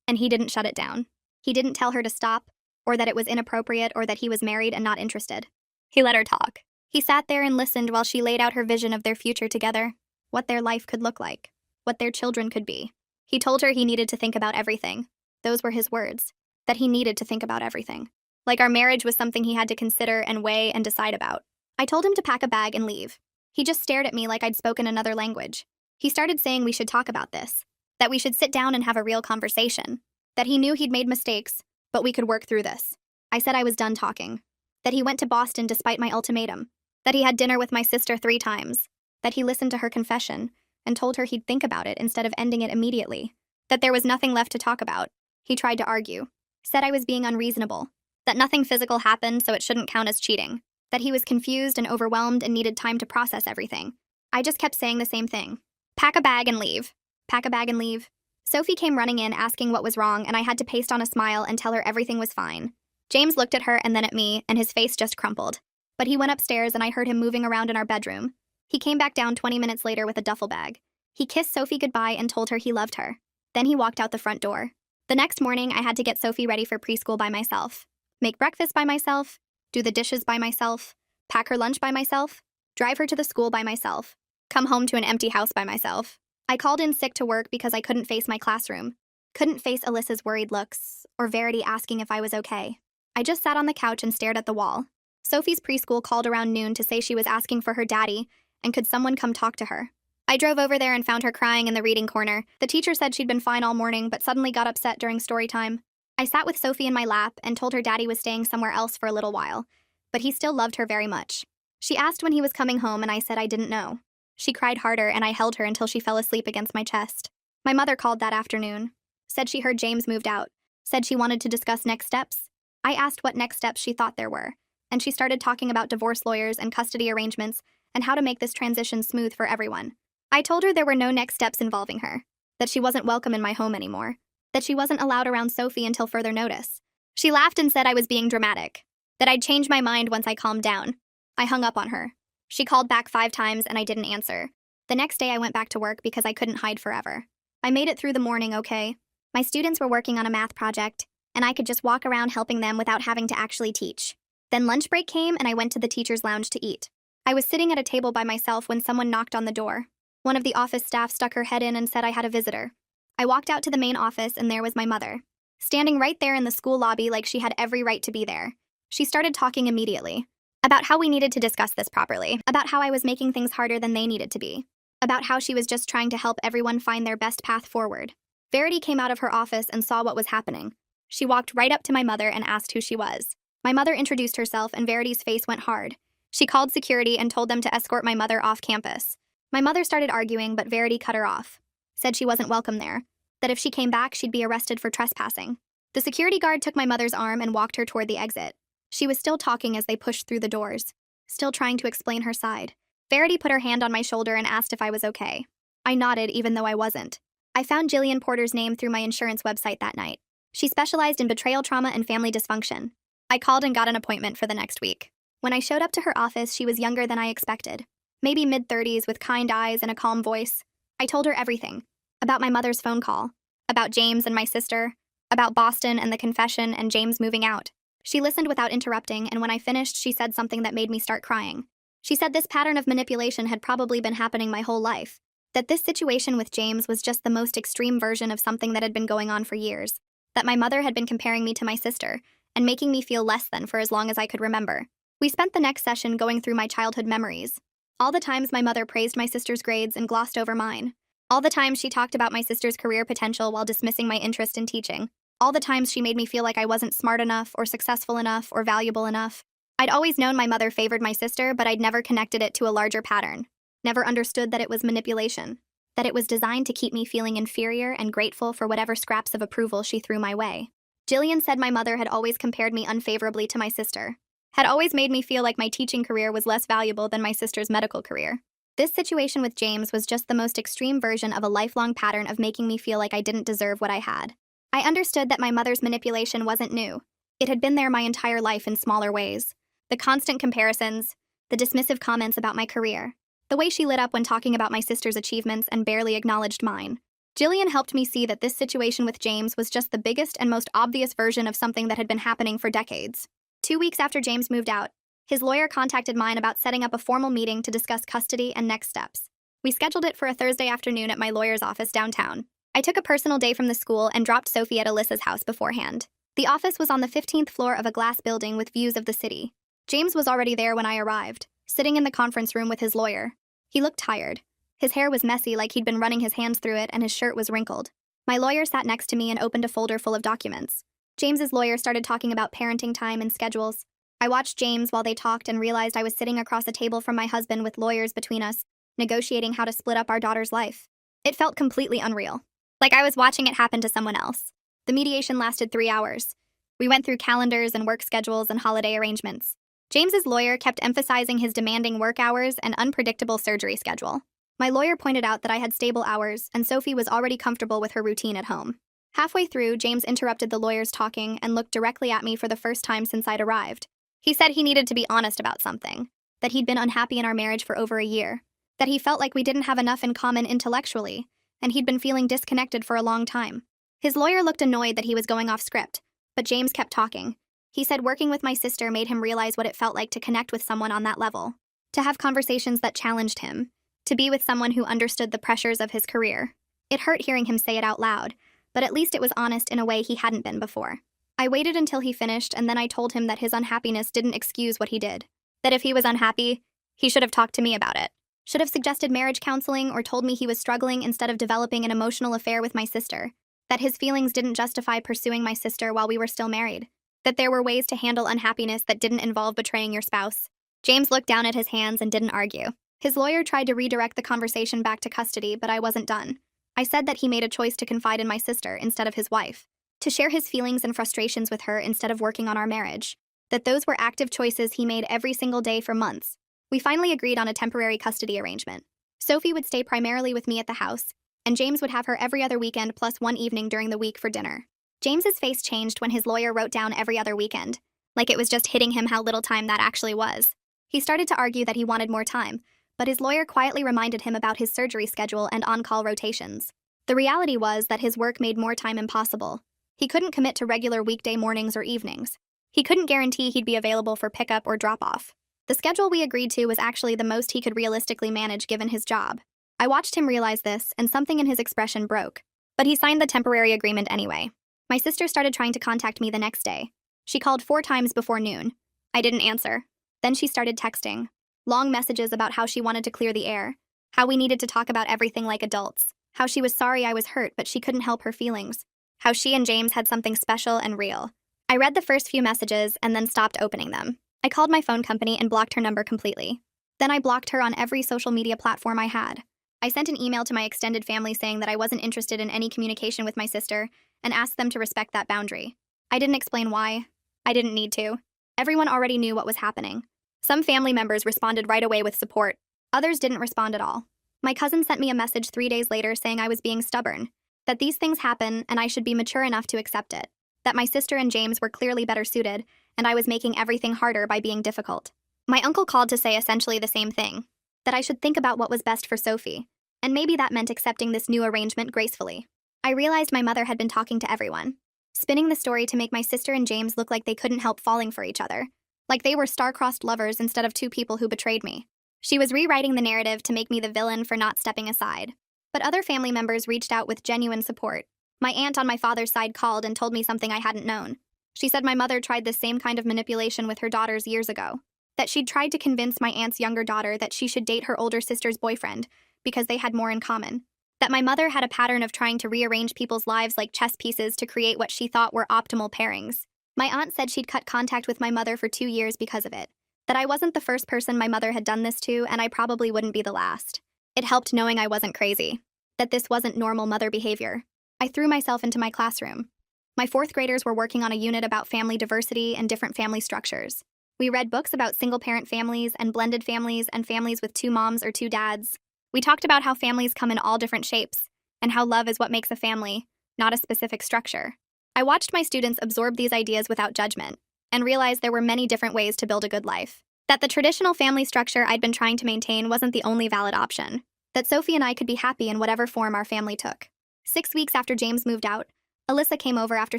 And he didn't shut it down. He didn't tell her to stop, or that it was inappropriate, or that he was married and not interested. He let her talk. He sat there and listened while she laid out her vision of their future together. What their life could look like. What their children could be. He told her he needed to think about everything. Those were his words. That he needed to think about everything. Like our marriage was something he had to consider and weigh and decide about. I told him to pack a bag and leave. He just stared at me like I'd spoken another language. He started saying we should talk about this. That we should sit down and have a real conversation. That he knew he'd made mistakes, but we could work through this. I said I was done talking. That he went to Boston despite my ultimatum. That he had dinner with my sister 3 times. That he listened to her confession and told her he'd think about it instead of ending it immediately. That there was nothing left to talk about. He tried to argue. Said I was being unreasonable. That nothing physical happened, so it shouldn't count as cheating. That he was confused and overwhelmed and needed time to process everything. I just kept saying the same thing. Pack a bag and leave. Pack a bag and leave. Sophie came running in asking what was wrong, and I had to paste on a smile and tell her everything was fine. James looked at her and then at me, and his face just crumpled. But he went upstairs and I heard him moving around in our bedroom. He came back down 20 minutes later with a duffel bag. He kissed Sophie goodbye and told her he loved her. Then he walked out the front door. The next morning, I had to get Sophie ready for preschool by myself. Make breakfast by myself, do the dishes by myself, pack her lunch by myself. drive her to the school by myself, come home to an empty house by myself. I called in sick to work because I couldn't face my classroom, couldn't face Alyssa's worried looks, or Verity asking if I was okay. I just sat on the couch and stared at the wall. Sophie's preschool called around noon to say she was asking for her daddy, and could someone come talk to her. I drove over there and found her crying in the reading corner. The teacher said she'd been fine all morning, but suddenly got upset during story time. I sat with Sophie in my lap and told her daddy was staying somewhere else for a little while, but he still loved her very much. She asked when he was coming home, and I said I didn't know. She cried harder, and I held her until she fell asleep against my chest. My mother called that afternoon, said she heard James moved out, said she wanted to discuss next steps. I asked what next steps she thought there were, and she started talking about divorce lawyers and custody arrangements and how to make this transition smooth for everyone. I told her there were no next steps involving her, that she wasn't welcome in my home anymore, that she wasn't allowed around Sophie until further notice. She laughed and said I was being dramatic, that I'd change my mind once I calmed down. I hung up on her. She called back 5 times and I didn't answer. The next day I went back to work because I couldn't hide forever. I made it through the morning okay. My students were working on a math project, and I could just walk around helping them without having to actually teach. Then lunch break came and I went to the teacher's lounge to eat. I was sitting at a table by myself when someone knocked on the door. One of the office staff stuck her head in and said I had a visitor. I walked out to the main office and there was my mother, standing right there in the school lobby like she had every right to be there. She started talking immediately about how we needed to discuss this properly, about how I was making things harder than they needed to be, about how she was just trying to help everyone find their best path forward. Verity came out of her office and saw what was happening. She walked right up to my mother and asked who she was. My mother introduced herself and Verity's face went hard. She called security and told them to escort my mother off campus. My mother started arguing, but Verity cut her off, said she wasn't welcome there, that if she came back, she'd be arrested for trespassing. The security guard took my mother's arm and walked her toward the exit. She was still talking as they pushed through the doors, still trying to explain her side. Verity put her hand on my shoulder and asked if I was okay. I nodded, even though I wasn't. I found Jillian Porter's name through my insurance website that night. She specialized in betrayal trauma and family dysfunction. I called and got an appointment for the next week. When I showed up to her office, she was younger than I expected. Maybe mid-30s with kind eyes and a calm voice. I told her everything. About my mother's phone call. About James and my sister. About Boston and the confession and James moving out. She listened without interrupting, and when I finished, she said something that made me start crying. She said this pattern of manipulation had probably been happening my whole life. That this situation with James was just the most extreme version of something that had been going on for years. That my mother had been comparing me to my sister, and making me feel less than for as long as I could remember. We spent the next session going through my childhood memories. All the times my mother praised my sister's grades and glossed over mine. All the times she talked about my sister's career potential while dismissing my interest in teaching. All the times she made me feel like I wasn't smart enough or successful enough or valuable enough. I'd always known my mother favored my sister, but I'd never connected it to a larger pattern. Never understood that it was manipulation. That it was designed to keep me feeling inferior and grateful for whatever scraps of approval she threw my way. Jillian said my mother had always compared me unfavorably to my sister. Had always made me feel like my teaching career was less valuable than my sister's medical career. This situation with James was just the most extreme version of a lifelong pattern of making me feel like I didn't deserve what I had. I understood that my mother's manipulation wasn't new. It had been there my entire life in smaller ways. The constant comparisons, the dismissive comments about my career, the way she lit up when talking about my sister's achievements and barely acknowledged mine. Jillian helped me see that this situation with James was just the biggest and most obvious version of something that had been happening for decades. 2 weeks after James moved out, his lawyer contacted mine about setting up a formal meeting to discuss custody and next steps. We scheduled it for a Thursday afternoon at my lawyer's office downtown. I took a personal day from the school and dropped Sophie at Alyssa's house beforehand. The office was on the 15th floor of a glass building with views of the city. James was already there when I arrived, sitting in the conference room with his lawyer. He looked tired. His hair was messy, like he'd been running his hands through it, and his shirt was wrinkled. My lawyer sat next to me and opened a folder full of documents. James's lawyer started talking about parenting time and schedules. I watched James while they talked and realized I was sitting across a table from my husband with lawyers between us, negotiating how to split up our daughter's life. It felt completely unreal. Like I was watching it happen to someone else. The mediation lasted 3 hours. We went through calendars and work schedules and holiday arrangements. James's lawyer kept emphasizing his demanding work hours and unpredictable surgery schedule. My lawyer pointed out that I had stable hours, and Sophie was already comfortable with her routine at home. Halfway through, James interrupted the lawyer's talking and looked directly at me for the first time since I'd arrived. He said he needed to be honest about something, that he'd been unhappy in our marriage for over a year, that he felt like we didn't have enough in common intellectually, and he'd been feeling disconnected for a long time. His lawyer looked annoyed that he was going off script, but James kept talking. He said working with my sister made him realize what it felt like to connect with someone on that level. to have conversations that challenged him, to be with someone who understood the pressures of his career. It hurt hearing him say it out loud, but at least it was honest in a way he hadn't been before. I waited until he finished, and then I told him that his unhappiness didn't excuse what he did. That if he was unhappy, he should have talked to me about it. Should have suggested marriage counseling or told me he was struggling instead of developing an emotional affair with my sister. That his feelings didn't justify pursuing my sister while we were still married. That there were ways to handle unhappiness that didn't involve betraying your spouse. James looked down at his hands and didn't argue. His lawyer tried to redirect the conversation back to custody, but I wasn't done. I said that he made a choice to confide in my sister instead of his wife. To share his feelings and frustrations with her instead of working on our marriage. That those were active choices he made every single day for months. We finally agreed on a temporary custody arrangement. Sophie would stay primarily with me at the house, and James would have her every other weekend plus one evening during the week for dinner. James's face changed when his lawyer wrote down every other weekend, like it was just hitting him how little time that actually was. He started to argue that he wanted more time, but his lawyer quietly reminded him about his surgery schedule and on-call rotations. The reality was that his work made more time impossible. He couldn't commit to regular weekday mornings or evenings. He couldn't guarantee he'd be available for pickup or drop-off. The schedule we agreed to was actually the most he could realistically manage given his job. I watched him realize this, and something in his expression broke. But he signed the temporary agreement anyway. My sister started trying to contact me the next day. She called 4 times before noon. I didn't answer. Then she started texting. Long messages about how she wanted to clear the air. How we needed to talk about everything like adults. How she was sorry I was hurt, but she couldn't help her feelings. How she and James had something special and real. I read the first few messages and then stopped opening them. I called my phone company and blocked her number completely. Then I blocked her on every social media platform I had. I sent an email to my extended family saying that I wasn't interested in any communication with my sister and asked them to respect that boundary. I didn't explain why. I didn't need to. Everyone already knew what was happening. Some family members responded right away with support. Others didn't respond at all. My cousin sent me a message 3 days later saying I was being stubborn, that these things happen and I should be mature enough to accept it, that my sister and James were clearly better suited, and I was making everything harder by being difficult. My uncle called to say essentially the same thing, that I should think about what was best for Sophie, and maybe that meant accepting this new arrangement gracefully. I realized my mother had been talking to everyone, spinning the story to make my sister and James look like they couldn't help falling for each other, like they were star-crossed lovers instead of 2 people who betrayed me. She was rewriting the narrative to make me the villain for not stepping aside. But other family members reached out with genuine support. My aunt on my father's side called and told me something I hadn't known. She said my mother tried this same kind of manipulation with her daughters years ago. That she'd tried to convince my aunt's younger daughter that she should date her older sister's boyfriend because they had more in common. That my mother had a pattern of trying to rearrange people's lives like chess pieces to create what she thought were optimal pairings. My aunt said she'd cut contact with my mother for 2 years because of it. That I wasn't the first person my mother had done this to, and I probably wouldn't be the last. It helped knowing I wasn't crazy. That this wasn't normal mother behavior. I threw myself into my classroom. My 4th graders were working on a unit about family diversity and different family structures. We read books about single-parent families and blended families and families with 2 moms or 2 dads. We talked about how families come in all different shapes, and how love is what makes a family, not a specific structure. I watched my students absorb these ideas without judgment, and realized there were many different ways to build a good life. That the traditional family structure I'd been trying to maintain wasn't the only valid option. That Sophie and I could be happy in whatever form our family took. 6 weeks after James moved out, Alyssa came over after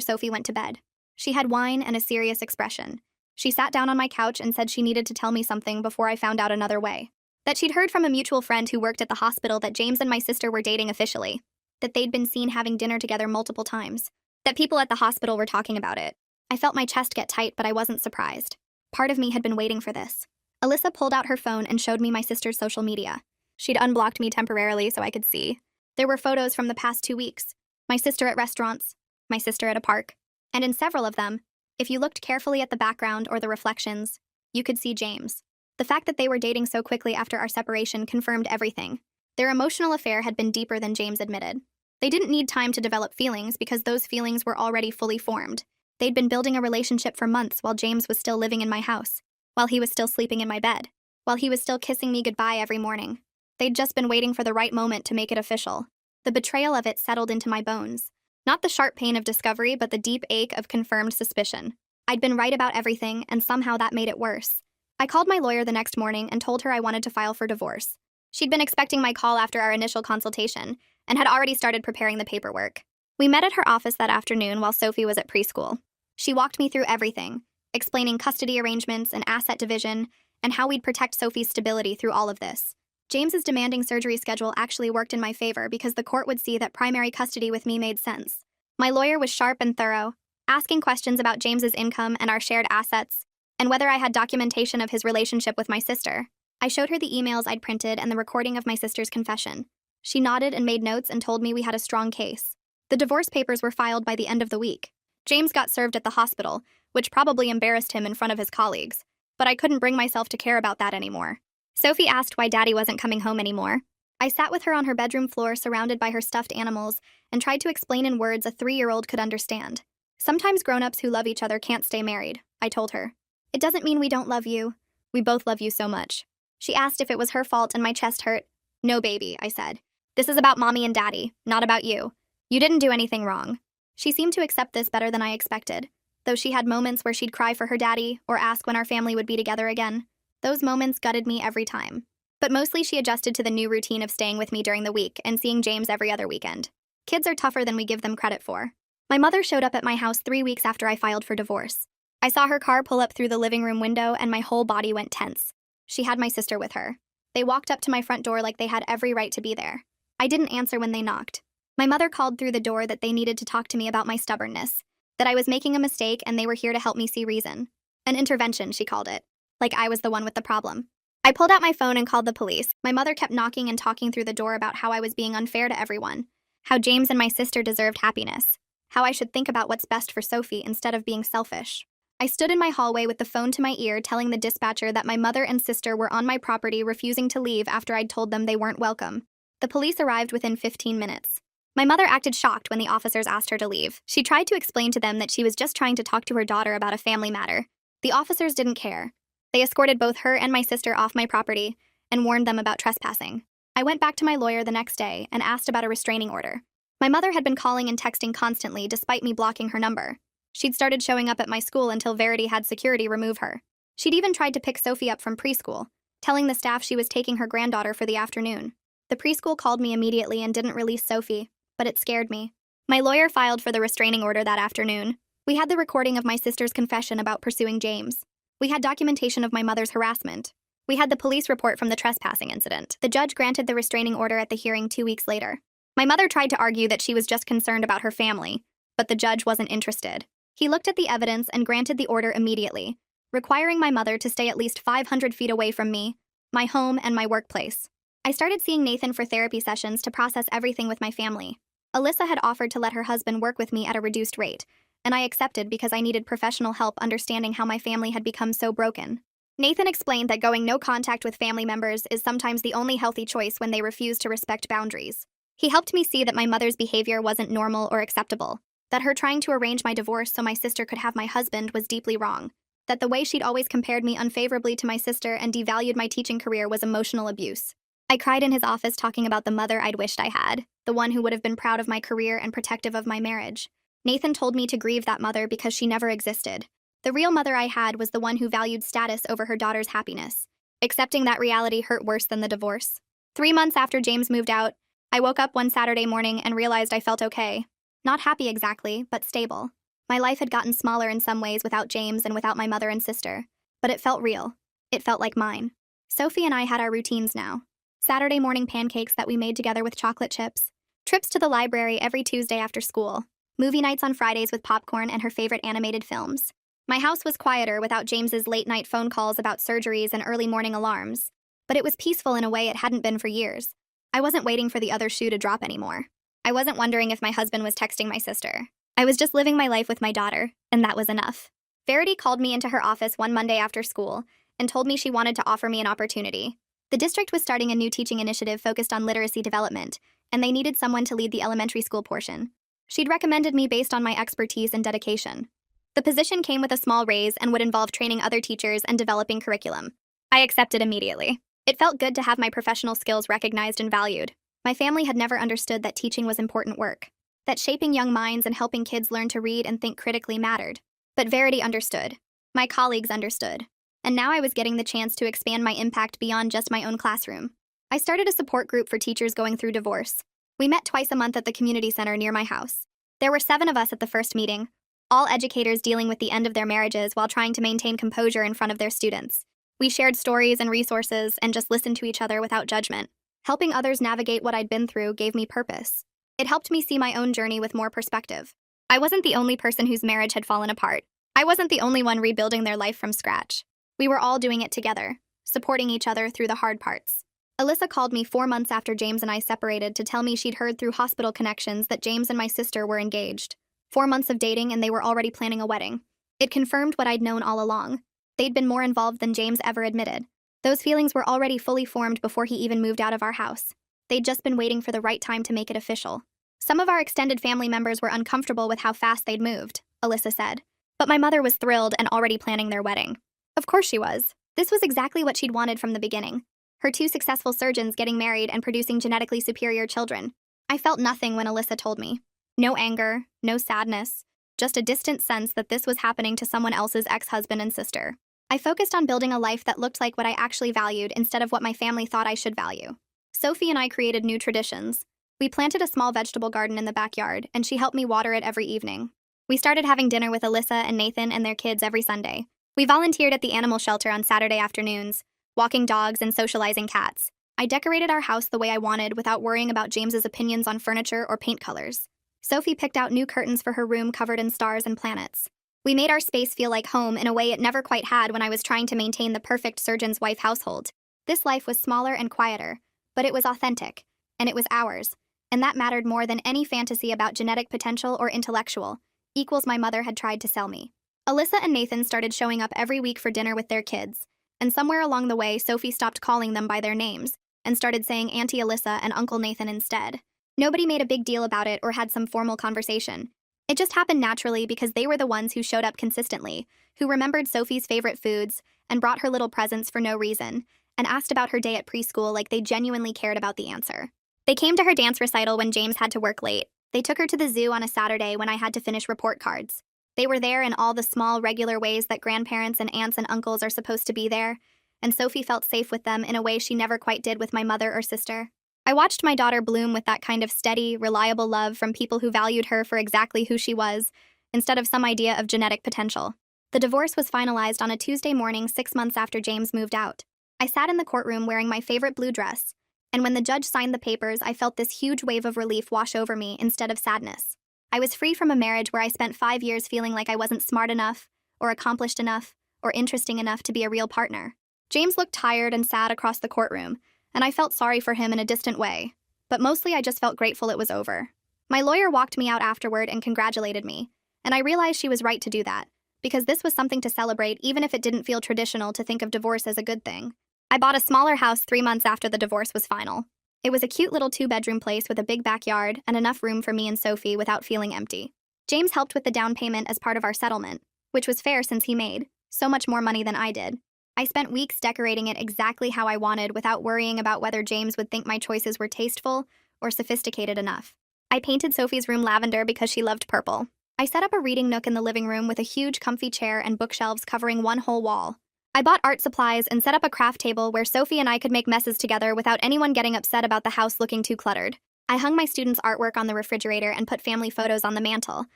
Sophie went to bed. She had wine and a serious expression. She sat down on my couch and said she needed to tell me something before I found out another way. That she'd heard from a mutual friend who worked at the hospital that James and my sister were dating officially. That they'd been seen having dinner together multiple times. That people at the hospital were talking about it. I felt my chest get tight, but I wasn't surprised. Part of me had been waiting for this. Alyssa pulled out her phone and showed me my sister's social media. She'd unblocked me temporarily so I could see. There were photos from the past 2 weeks. My sister at restaurants, my sister at a park. And in several of them, if you looked carefully at the background or the reflections, you could see James. The fact that they were dating so quickly after our separation confirmed everything. Their emotional affair had been deeper than James admitted. They didn't need time to develop feelings because those feelings were already fully formed. They'd been building a relationship for months while James was still living in my house, while he was still sleeping in my bed, while he was still kissing me goodbye every morning. They'd just been waiting for the right moment to make it official. The betrayal of it settled into my bones. Not the sharp pain of discovery, but the deep ache of confirmed suspicion. I'd been right about everything, and somehow that made it worse. I called my lawyer the next morning and told her I wanted to file for divorce. She'd been expecting my call after our initial consultation, and had already started preparing the paperwork. We met at her office that afternoon while Sophie was at preschool. She walked me through everything, explaining custody arrangements and asset division, and how we'd protect Sophie's stability through all of this. James's demanding surgery schedule actually worked in my favor because the court would see that primary custody with me made sense. My lawyer was sharp and thorough, asking questions about James's income and our shared assets, and whether I had documentation of his relationship with my sister. I showed her the emails I'd printed and the recording of my sister's confession. She nodded and made notes and told me we had a strong case. The divorce papers were filed by the end of the week. James got served at the hospital, which probably embarrassed him in front of his colleagues, but I couldn't bring myself to care about that anymore. Sophie asked why Daddy wasn't coming home anymore. I sat with her on her bedroom floor surrounded by her stuffed animals and tried to explain in words a 3-year-old could understand. Sometimes grown-ups who love each other can't stay married, I told her. It doesn't mean we don't love you. We both love you so much. She asked if it was her fault and my chest hurt. No, baby, I said. This is about Mommy and Daddy, not about you. You didn't do anything wrong. She seemed to accept this better than I expected, though she had moments where she'd cry for her daddy or ask when our family would be together again. Those moments gutted me every time. But mostly she adjusted to the new routine of staying with me during the week and seeing James every other weekend. Kids are tougher than we give them credit for. My mother showed up at my house 3 weeks after I filed for divorce. I saw her car pull up through the living room window and my whole body went tense. She had my sister with her. They walked up to my front door like they had every right to be there. I didn't answer when they knocked. My mother called through the door that they needed to talk to me about my stubbornness, that I was making a mistake and they were here to help me see reason. An intervention, she called it. Like I was the one with the problem. I pulled out my phone and called the police. My mother kept knocking and talking through the door about how I was being unfair to everyone, how James and my sister deserved happiness, how I should think about what's best for Sophie instead of being selfish. I stood in my hallway with the phone to my ear telling the dispatcher that my mother and sister were on my property refusing to leave after I'd told them they weren't welcome. The police arrived within 15 minutes. My mother acted shocked when the officers asked her to leave. She tried to explain to them that she was just trying to talk to her daughter about a family matter. The officers didn't care. They escorted both her and my sister off my property and warned them about trespassing. I went back to my lawyer the next day and asked about a restraining order. My mother had been calling and texting constantly despite me blocking her number. She'd started showing up at my school until Verity had security remove her. She'd even tried to pick Sophie up from preschool, telling the staff she was taking her granddaughter for the afternoon. The preschool called me immediately and didn't release Sophie, but it scared me. My lawyer filed for the restraining order that afternoon. We had the recording of my sister's confession about pursuing James. We had documentation of my mother's harassment. We had the police report from the trespassing incident. The judge granted the restraining order at the hearing 2 weeks later. My mother tried to argue that she was just concerned about her family, but the judge wasn't interested. He looked at the evidence and granted the order immediately, requiring my mother to stay at least 500 feet away from me, my home, and my workplace. I started seeing Nathan for therapy sessions to process everything with my family. Alyssa had offered to let her husband work with me at a reduced rate, and I accepted because I needed professional help understanding how my family had become so broken. Nathan explained that going no contact with family members is sometimes the only healthy choice when they refuse to respect boundaries. He helped me see that my mother's behavior wasn't normal or acceptable, that her trying to arrange my divorce so my sister could have my husband was deeply wrong, that the way she'd always compared me unfavorably to my sister and devalued my teaching career was emotional abuse. I cried in his office talking about the mother I'd wished I had, the one who would have been proud of my career and protective of my marriage. Nathan told me to grieve that mother because she never existed. The real mother I had was the one who valued status over her daughter's happiness. Accepting that reality hurt worse than the divorce. 3 months after James moved out, I woke up one Saturday morning and realized I felt okay. Not happy exactly, but stable. My life had gotten smaller in some ways without James and without my mother and sister, but it felt real. It felt like mine. Sophie and I had our routines now. Saturday morning pancakes that we made together with chocolate chips. Trips to the library every Tuesday after school. Movie nights on Fridays with popcorn and her favorite animated films. My house was quieter without James's late-night phone calls about surgeries and early morning alarms, but it was peaceful in a way it hadn't been for years. I wasn't waiting for the other shoe to drop anymore. I wasn't wondering if my husband was texting my sister. I was just living my life with my daughter, and that was enough. Verity called me into her office one Monday after school and told me she wanted to offer me an opportunity. The district was starting a new teaching initiative focused on literacy development, and they needed someone to lead the elementary school portion. She'd recommended me based on my expertise and dedication. The position came with a small raise and would involve training other teachers and developing curriculum. I accepted immediately. It felt good to have my professional skills recognized and valued. My family had never understood that teaching was important work, that shaping young minds and helping kids learn to read and think critically mattered. But Verity understood. My colleagues understood. And now I was getting the chance to expand my impact beyond just my own classroom. I started a support group for teachers going through divorce. We met twice a month at the community center near my house. There were 7 of us at the first meeting, all educators dealing with the end of their marriages while trying to maintain composure in front of their students. We shared stories and resources and just listened to each other without judgment. Helping others navigate what I'd been through gave me purpose. It helped me see my own journey with more perspective. I wasn't the only person whose marriage had fallen apart. I wasn't the only one rebuilding their life from scratch. We were all doing it together, supporting each other through the hard parts. Alyssa called me 4 months after James and I separated to tell me she'd heard through hospital connections that James and my sister were engaged. 4 months of dating and they were already planning a wedding. It confirmed what I'd known all along. They'd been more involved than James ever admitted. Those feelings were already fully formed before he even moved out of our house. They'd just been waiting for the right time to make it official. Some of our extended family members were uncomfortable with how fast they'd moved, Alyssa said. But my mother was thrilled and already planning their wedding. Of course she was. This was exactly what she'd wanted from the beginning. Her 2 successful surgeons getting married and producing genetically superior children. I felt nothing when Alyssa told me. No anger, no sadness, just a distant sense that this was happening to someone else's ex-husband and sister. I focused on building a life that looked like what I actually valued instead of what my family thought I should value. Sophie and I created new traditions. We planted a small vegetable garden in the backyard, and she helped me water it every evening. We started having dinner with Alyssa and Nathan and their kids every Sunday. We volunteered at the animal shelter on Saturday afternoons, walking dogs and socializing cats. I decorated our house the way I wanted without worrying about James's opinions on furniture or paint colors. Sophie picked out new curtains for her room covered in stars and planets. We made our space feel like home in a way it never quite had when I was trying to maintain the perfect surgeon's wife household. This life was smaller and quieter, but it was authentic, and it was ours, and that mattered more than any fantasy about genetic potential or intellectual, equals my mother had tried to sell me. Alyssa and Nathan started showing up every week for dinner with their kids, and somewhere along the way, Sophie stopped calling them by their names and started saying Auntie Alyssa and Uncle Nathan instead. Nobody made a big deal about it or had some formal conversation. It just happened naturally because they were the ones who showed up consistently, who remembered Sophie's favorite foods and brought her little presents for no reason, and asked about her day at preschool like they genuinely cared about the answer. They came to her dance recital when James had to work late. They took her to the zoo on a Saturday when I had to finish report cards. They were there in all the small, regular ways that grandparents and aunts and uncles are supposed to be there, and Sophie felt safe with them in a way she never quite did with my mother or sister. I watched my daughter bloom with that kind of steady, reliable love from people who valued her for exactly who she was, instead of some idea of genetic potential. The divorce was finalized on a Tuesday morning 6 months after James moved out. I sat in the courtroom wearing my favorite blue dress, and when the judge signed the papers, I felt this huge wave of relief wash over me instead of sadness. I was free from a marriage where I spent 5 years feeling like I wasn't smart enough, or accomplished enough, or interesting enough to be a real partner. James looked tired and sad across the courtroom, and I felt sorry for him in a distant way. But mostly I just felt grateful it was over. My lawyer walked me out afterward and congratulated me, and I realized she was right to do that, because this was something to celebrate even if it didn't feel traditional to think of divorce as a good thing. I bought a smaller house 3 months after the divorce was final. It was a cute little 2-bedroom place with a big backyard and enough room for me and Sophie without feeling empty. James helped with the down payment as part of our settlement, which was fair since he made so much more money than I did. I spent weeks decorating it exactly how I wanted without worrying about whether James would think my choices were tasteful or sophisticated enough. I painted Sophie's room lavender because she loved purple. I set up a reading nook in the living room with a huge comfy chair and bookshelves covering one whole wall. I bought art supplies and set up a craft table where Sophie and I could make messes together without anyone getting upset about the house looking too cluttered. I hung my students' artwork on the refrigerator and put family photos on the mantle,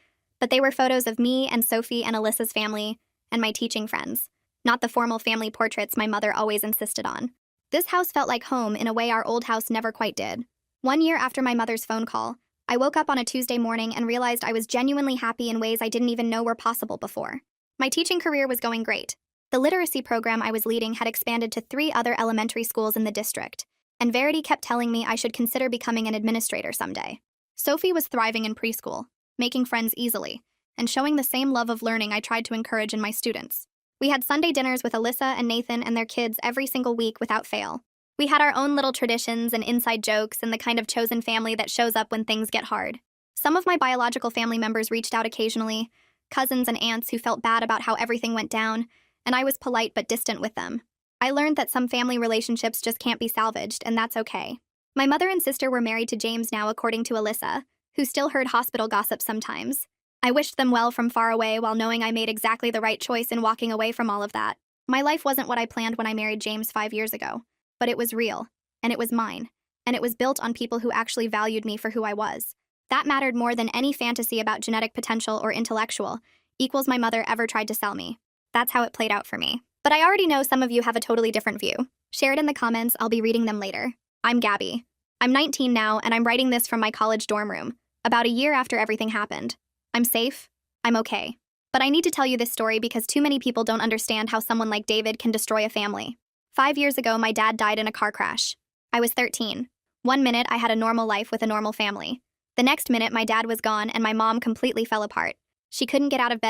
but they were photos of me and Sophie and Alyssa's family and my teaching friends, not the formal family portraits my mother always insisted on. This house felt like home in a way our old house never quite did. 1 year after my mother's phone call, I woke up on a Tuesday morning and realized I was genuinely happy in ways I didn't even know were possible before. My teaching career was going great. The literacy program I was leading had expanded to 3 other elementary schools in the district, and Verity kept telling me I should consider becoming an administrator someday. Sophie was thriving in preschool, making friends easily, and showing the same love of learning I tried to encourage in my students. We had Sunday dinners with Alyssa and Nathan and their kids every single week without fail. We had our own little traditions and inside jokes and the kind of chosen family that shows up when things get hard. Some of my biological family members reached out occasionally, cousins and aunts who felt bad about how everything went down, and I was polite but distant with them. I learned that some family relationships just can't be salvaged, and that's okay. My mother and sister were married to James now, according to Alyssa, who still heard hospital gossip sometimes. I wished them well from far away while knowing I made exactly the right choice in walking away from all of that. My life wasn't what I planned when I married James 5 years ago, but it was real, and it was mine, and it was built on people who actually valued me for who I was. That mattered more than any fantasy about genetic potential or intellectual, equals my mother ever tried to sell me. That's how it played out for me. But I already know some of you have a totally different view. Share it in the comments, I'll be reading them later. I'm Gabby. I'm 19 now, and I'm writing this from my college dorm room, about a year after everything happened. I'm safe. I'm okay. But I need to tell you this story because too many people don't understand how someone like David can destroy a family. 5 years ago, my dad died in a car crash. I was 13. One minute, I had a normal life with a normal family. The next minute, my dad was gone and my mom completely fell apart. She couldn't get out of bed